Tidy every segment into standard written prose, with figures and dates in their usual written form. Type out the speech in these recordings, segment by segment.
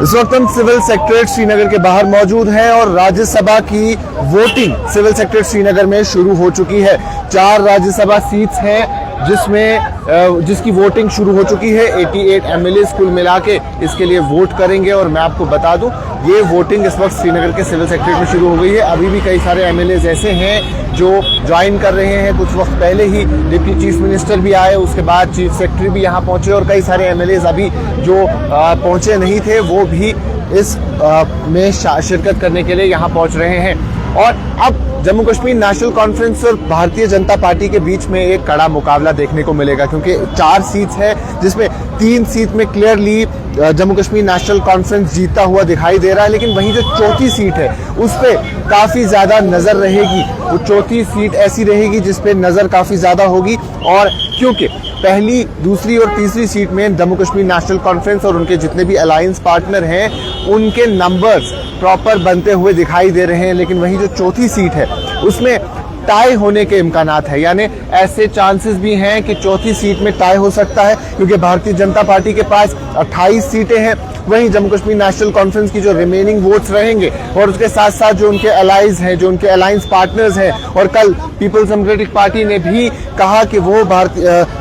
इस वक्त हम सिविल सेक्रेटरीट श्रीनगर के बाहर मौजूद हैं और राज्यसभा की वोटिंग सिविल सेक्रेटरीट श्रीनगर में शुरू हो चुकी है। 4 राज्यसभा सीट्स हैं जिसकी वोटिंग शुरू हो चुकी है। 88 एमएलए कुल मिला के इसके लिए वोट करेंगे और मैं आपको बता दूं ये वोटिंग इस वक्त श्रीनगर के सिविल सेक्रेटरीट में शुरू हो गई है। अभी भी कई सारे एमएलए ऐसे हैं जो ज्वाइन कर रहे हैं। कुछ वक्त पहले ही डिप्टी चीफ मिनिस्टर भी आए, उसके बाद चीफ सेक्रेटरी भी यहाँ पहुंचे और कई सारे एमएलए अभी जो पहुंचे नहीं थे वो भी इस में शिरकत करने के लिए यहाँ पहुंच रहे हैं। और अब जम्मू कश्मीर नेशनल कॉन्फ्रेंस और भारतीय जनता पार्टी के बीच में एक कड़ा मुकाबला देखने को मिलेगा, क्योंकि 4 सीट्स है जिसमें 3 सीट में clearly Jammu Kashmir national conference जीतता हुआ दिखाई दे रहा है। लेकिन वहीं जो चौथी सीट है उस पर काफ़ी ज़्यादा नज़र रहेगी। वो चौथी सीट ऐसी रहेगी जिस पे नज़र काफ़ी ज़्यादा होगी, और क्योंकि पहली, दूसरी और तीसरी सीट में जम्मू कश्मीर नेशनल कॉन्फ्रेंस और उनके जितने भी अलायंस पार्टनर हैं उनके नंबर्स प्रॉपर बनते हुए दिखाई दे रहे हैं। लेकिन वहीं जो चौथी सीट है उसमें टाई होने के इम्कानात है, यानी ऐसे चांसेस भी हैं कि चौथी सीट में टाई हो सकता है, क्योंकि भारतीय जनता पार्टी के पास 28 सीटें हैं। वहीं जम्मू कश्मीर नेशनल कॉन्फ्रेंस की जो रिमेनिंग वोट्स रहेंगे और उसके साथ साथ जो उनके अलाइज हैं, जो उनके अलायंस पार्टनर्स हैं, और कल पीपल्स डेमोक्रेटिक पार्टी ने भी कहा कि वो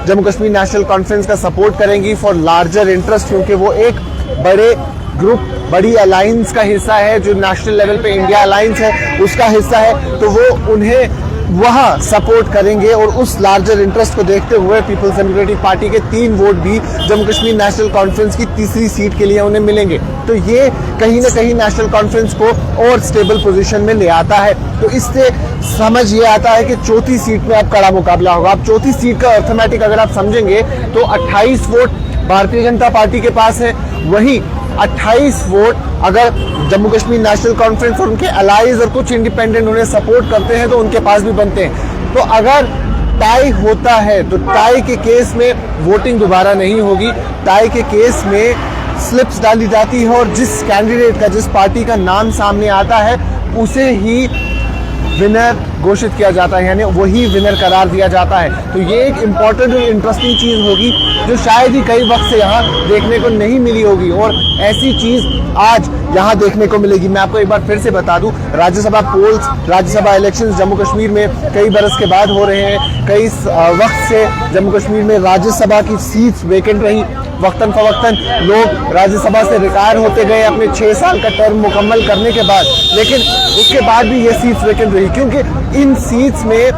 जम्मू कश्मीर नेशनल कॉन्फ्रेंस का सपोर्ट करेंगी फॉर लार्जर इंटरेस्ट, क्योंकि वो एक बड़े ग्रुप, बड़ी अलायंस का हिस्सा है जो नेशनल लेवल पे इंडिया अलायंस है उसका हिस्सा है, तो वो उन्हें वहाँ सपोर्ट करेंगे। और उस लार्जर इंटरेस्ट को देखते हुए पीपल्स डेमोक्रेटिक पार्टी के 3 वोट भी जम्मू कश्मीर नेशनल कॉन्फ्रेंस की तीसरी सीट के लिए उन्हें मिलेंगे। तो ये कहीं ना कहीं नेशनल कॉन्फ्रेंस को और स्टेबल पोजीशन में ले आता है। तो इससे समझ ये आता है कि चौथी सीट में अब कड़ा मुकाबला होगा। अब चौथी सीट का अर्थमेटिक अगर आप समझेंगे तो 28 वोट भारतीय जनता पार्टी के पास है, वहीं 28 वोट अगर जम्मू कश्मीर नेशनल कॉन्फ्रेंस और उनके अलाइज और कुछ इंडिपेंडेंट उन्हें सपोर्ट करते हैं तो उनके पास भी बनते हैं। तो अगर टाई होता है तो टाई के केस में वोटिंग दोबारा नहीं होगी। टाई के केस में स्लिप्स डाली जाती है और जिस कैंडिडेट का, जिस पार्टी का नाम सामने आता है उसे ही विनर घोषित किया जाता है, यानी वही विनर करार दिया जाता है। तो ये एक इम्पॉर्टेंट और इंटरेस्टिंग चीज़ होगी जो शायद ही कई वक्त से यहाँ देखने को नहीं मिली होगी, और ऐसी चीज़ आज यहाँ देखने को मिलेगी। मैं आपको एक बार फिर से बता दूं, राज्यसभा पोल्स, राज्यसभा इलेक्शंस जम्मू कश्मीर में कई बरस के बाद हो रहे हैं। कई वक्त से जम्मू कश्मीर में राज्यसभा की सीट्स वेकेंट रही। वक्तन फवक्तन लोग राज्यसभा से रिटायर होते गए अपने 6 साल का टर्म मुकम्मल करने के बाद, लेकिन उसके बाद भी ये सीट्स वेकेंट रही, क्योंकि इन सीट्स में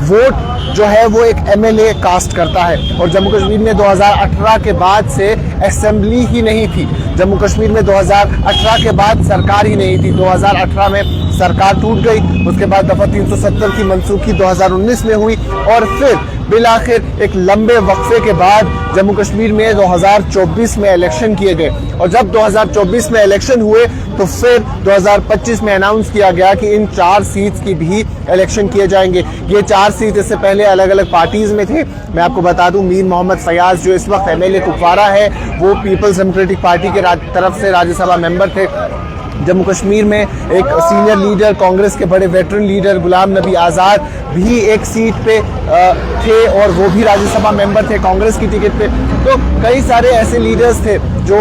वोट जो है वो एक एमएलए कास्ट करता है। और जम्मू कश्मीर में 2018 के बाद से असेंबली ही नहीं थी। जम्मू कश्मीर में 2018 के बाद सरकार ही नहीं थी। 2018 में सरकार टूट गई, उसके बाद दफा 370 की मनसूखी 2019 में हुई, और फिर बिलाखिर एक लंबे वक्फे के बाद जम्मू कश्मीर में 2024 में इलेक्शन किए गए। और जब 2024 में इलेक्शन हुए तो फिर 2025 में अनाउंस किया गया कि इन 4 सीट्स की भी इलेक्शन किए जाएंगे। ये 4 सीट इससे पहले अलग अलग पार्टीज में थे। मैं आपको बता दूं, मीर मोहम्मद फयाज जो इस वक्त एमएलए कुपवारा है वो पीपल्स डेमोक्रेटिक पार्टी के तरफ से राज्यसभा मेंबर थे। जम्मू कश्मीर में एक सीनियर लीडर, कांग्रेस के बड़े वेटरन लीडर गुलाम नबी आज़ाद भी एक सीट पे थे और वो भी राज्यसभा मेंबर थे कांग्रेस की टिकट पे। तो कई सारे ऐसे लीडर्स थे जो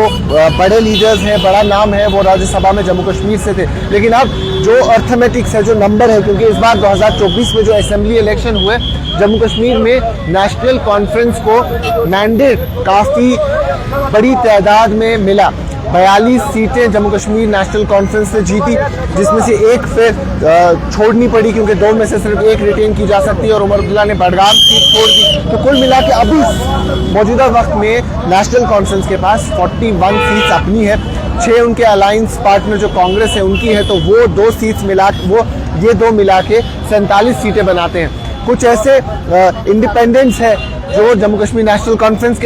बड़े लीडर्स हैं, बड़ा नाम है, वो राज्यसभा में जम्मू कश्मीर से थे। लेकिन अब जो अर्थमेटिक्स है, जो नंबर है, क्योंकि इस बार 2024 में जो असेंबली इलेक्शन हुए जम्मू कश्मीर में नेशनल कॉन्फ्रेंस को मैंडेट काफ़ी बड़ी तादाद में मिला। 42 सीटें जम्मू कश्मीर नेशनल कॉन्फ्रेंस ने जीती, जिसमें से एक फिर छोड़नी पड़ी क्योंकि 2 में से सिर्फ एक रिटेन की जा सकती है और उमर अब्दुल्ला ने बडगाम सीट छोड़ दी। तो कुल मिला के अभी मौजूदा वक्त में नेशनल कॉन्फ्रेंस के पास 41 सीट्स अपनी है। 6 उनके अलायंस पार्टनर जो कांग्रेस है उनकी है, तो वो 2 सीट्स मिला, वो ये 2 मिला के 47 सीटें बनाते हैं। कुछ ऐसे इंडिपेंडेंट्स है जो जम्मू कश्मीर नेशनल कॉन्फ्रेंस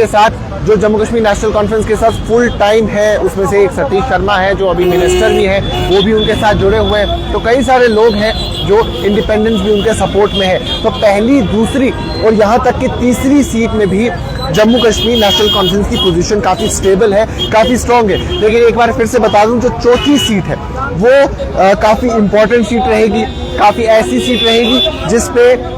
के साथ फुल टाइम है। उसमें से एक सतीश शर्मा है जो अभी मिनिस्टर भी है, वो भी उनके साथ जुड़े हुए हैं। तो कई सारे लोग हैं जो इंडिपेंडेंस भी उनके सपोर्ट में है। तो पहली, दूसरी और यहाँ तक कि तीसरी सीट में भी जम्मू कश्मीर नेशनल कॉन्फ्रेंस की पोजीशन काफ़ी स्टेबल है, काफ़ी स्ट्रॉन्ग है। लेकिन एक बार फिर से बता दूं, जो चौथी सीट है वो काफ़ी इंपॉर्टेंट सीट रहेगी, काफ़ी ऐसी सीट रहेगी जिस पे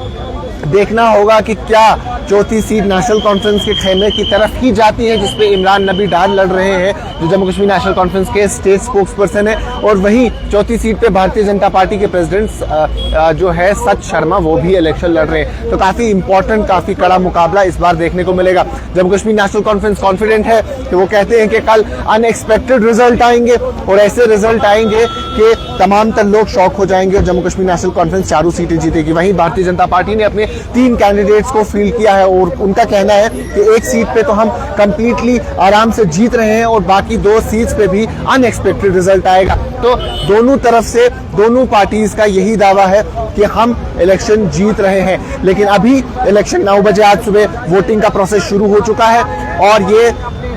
देखना होगा कि क्या चौथी सीट नेशनल कॉन्फ्रेंस के खेमे की तरफ ही जाती है, जिसपे इमरान नबी डार लड़ रहे हैं, जो जम्मू कश्मीर नेशनल कॉन्फ्रेंस के स्टेट स्पोक्स पर्सन है। और वहीं चौथी सीट पे भारतीय जनता पार्टी के प्रेसिडेंट जो है सच शर्मा, वो भी इलेक्शन लड़ रहे हैं। तो काफी इंपॉर्टेंट, काफी कड़ा मुकाबला इस बार देखने को मिलेगा। Jammu Kashmir national conference confident है कि वो कहते हैं कि कल अनएक्सपेक्टेड रिजल्ट आएंगे और ऐसे रिजल्ट आएंगे कि तमाम तर लोग शॉक हो जाएंगे और जम्मू कश्मीर नेशनल कॉन्फ्रेंस चारों सीटें जीतेगी। वहीं भारतीय जनता पार्टी ने अपने 3 कैंडिडेट्स को फील्ड किया है और उनका कहना है कि एक सीट पे तो हम कंप्लीटली आराम से जीत रहे हैं और बाकी 2 सीट्स पे भी अनएक्सपेक्टेड रिजल्ट आएगा। तो दोनों तरफ से दोनों पार्टीज का यही दावा है कि हम इलेक्शन जीत रहे हैं। लेकिन अभी इलेक्शन 9 बजे आज सुबह वोटिंग का प्रोसेस शुरू हो चुका है और ये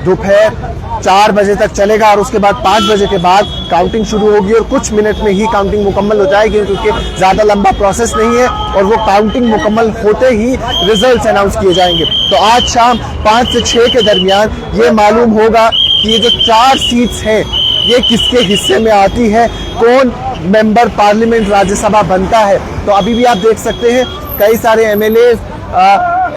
दोपहर 4 बजे तक चलेगा और उसके बाद 5 बजे के बाद काउंटिंग शुरू होगी और कुछ मिनट में ही काउंटिंग मुकम्मल हो जाएगी, क्योंकि ज्यादा लंबा प्रोसेस नहीं है और वो काउंटिंग मुकम्मल होते ही रिजल्ट्स अनाउंस किए जाएंगे। तो आज शाम 5 से 6 के दरमियान ये मालूम होगा कि ये जो 4 सीट्स हैं ये किसके हिस्से में आती है, कौन मेंबर पार्लियामेंट राज्यसभा बनता है। तो अभी भी आप देख सकते हैं कई सारे एमएलए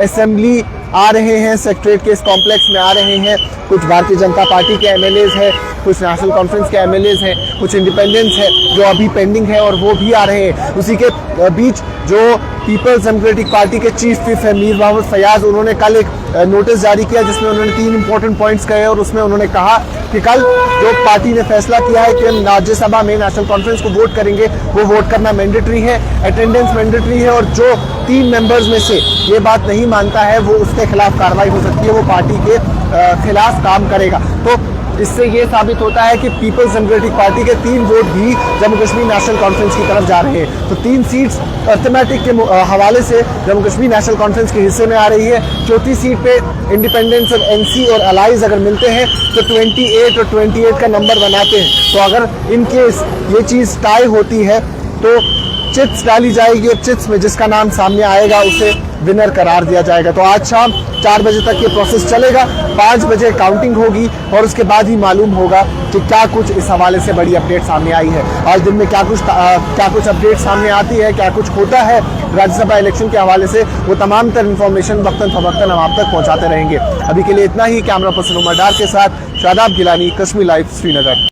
असेंबली आ रहे हैं, सेक्रेटरीट के इस कॉम्प्लेक्स में आ रहे हैं। कुछ भारतीय जनता पार्टी के एमएलएज हैं, कुछ नेशनल कॉन्फ्रेंस के एमएलएज हैं, कुछ इंडिपेंडेंट्स हैं जो अभी पेंडिंग है और वो भी आ रहे हैं। उसी के बीच जो पीपल्स डेमोक्रेटिक पार्टी के चीफ व्हिप है मीर मोहम्मद फयाज, उन्होंने कल एक नोटिस जारी किया जिसमें उन्होंने 3 इंपॉर्टेंट पॉइंट्स कहे और उसमें उन्होंने कहा कि कल जो पार्टी ने फैसला किया है कि हम राज्यसभा में नेशनल कॉन्फ्रेंस को वोट करेंगे, वो वोट करना मैंडेटरी है, अटेंडेंस मैंडेटरी है और जो 3 मेंबर्स में से ये बात नहीं मानता है वो उसके खिलाफ कार्रवाई हो सकती है, वो पार्टी के खिलाफ काम करेगा। तो इससे ये साबित होता है कि पीपल्स डेमोक्रेटिक पार्टी के 3 वोट भी जम्मू कश्मीर नेशनल कॉन्फ्रेंस की तरफ जा रहे हैं। तो 3 सीट्स अर्थमेटिक के हवाले से जम्मू कश्मीर नेशनल कॉन्फ्रेंस के हिस्से में आ रही है। चौथी सीट पे इंडिपेंडेंस और एनसी और अलाइज अगर मिलते हैं तो 28 और 28 का नंबर बनाते हैं। तो अगर इन केस ये चीज़ टाई होती है तो चिट्स डाली जाएगी और चिट्स में जिसका नाम सामने आएगा उसे विनर करार दिया जाएगा। तो आज शाम 4 बजे तक ये प्रोसेस चलेगा, 5 बजे काउंटिंग होगी और उसके बाद ही मालूम होगा कि क्या कुछ इस हवाले से बड़ी अपडेट सामने आई है। आज दिन में क्या कुछ अपडेट सामने आती है, क्या कुछ होता है राज्यसभा इलेक्शन के हवाले से, वो तमाम तर इन्फॉर्मेशन वक्तन फवक्तन हम आप तक पहुंचाते रहेंगे। अभी के लिए इतना ही। कैमरा पर्सन उमर डार के साथ शादाब गिलानी, कश्मीर लाइव, श्रीनगर।